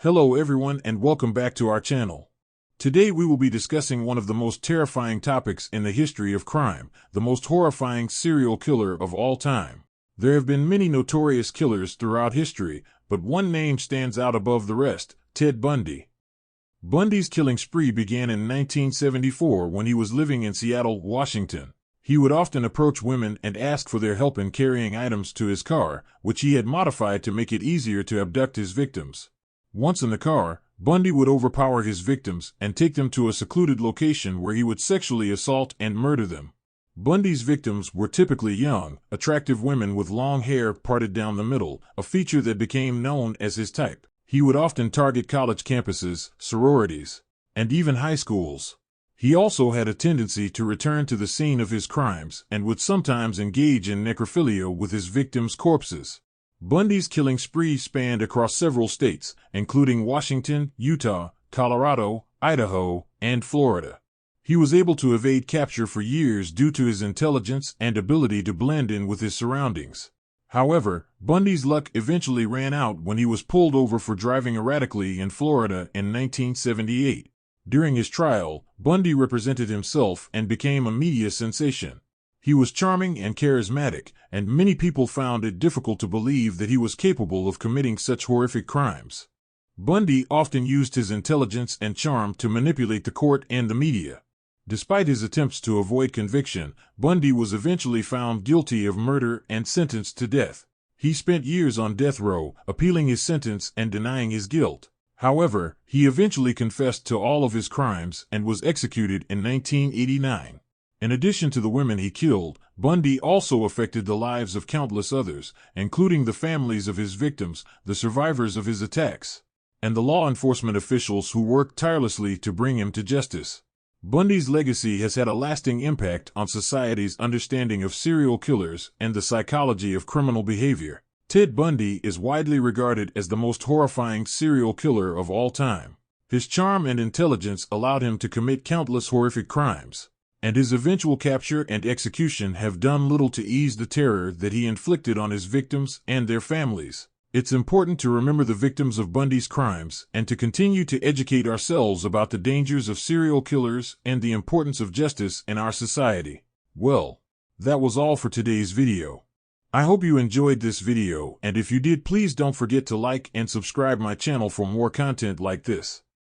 Hello everyone and welcome back to our channel. Today we will be discussing one of the most terrifying topics in the history of crime, the most horrifying serial killer of all time. There have been many notorious killers throughout history, but one name stands out above the rest: Ted Bundy. Bundy's killing spree began in 1974 when he was living in Seattle, Washington. He would often approach women and ask for their help in carrying items to his car, which he had modified to make it easier to abduct his victims. Once in the car, Bundy would overpower his victims and take them to a secluded location where he would sexually assault and murder them. Bundy's victims were typically young, attractive women with long hair parted down the middle, a feature that became known as his type. He would often target college campuses, sororities, and even high schools. He also had a tendency to return to the scene of his crimes and would sometimes engage in necrophilia with his victims' corpses. Bundy's killing spree spanned across several states, including Washington, Utah, Colorado, Idaho, and Florida. He was able to evade capture for years due to his intelligence and ability to blend in with his surroundings. However, Bundy's luck eventually ran out when he was pulled over for driving erratically in Florida in 1978. During his trial, Bundy represented himself and became a media sensation. He was charming and charismatic, and many people found it difficult to believe that he was capable of committing such horrific crimes. Bundy often used his intelligence and charm to manipulate the court and the media. Despite his attempts to avoid conviction, Bundy was eventually found guilty of murder and sentenced to death. He spent years on death row, appealing his sentence and denying his guilt. However, he eventually confessed to all of his crimes and was executed in 1989. In addition to the women he killed, Bundy also affected the lives of countless others, including the families of his victims, the survivors of his attacks, and the law enforcement officials who worked tirelessly to bring him to justice. Bundy's legacy has had a lasting impact on society's understanding of serial killers and the psychology of criminal behavior. Ted Bundy is widely regarded as the most horrifying serial killer of all time. His charm and intelligence allowed him to commit countless horrific crimes, and his eventual capture and execution have done little to ease the terror that he inflicted on his victims and their families. It's important to remember the victims of Bundy's crimes and to continue to educate ourselves about the dangers of serial killers and the importance of justice in our society. Well, that was all for today's video. I hope you enjoyed this video, and if you did, please don't forget to like and subscribe my channel for more content like this.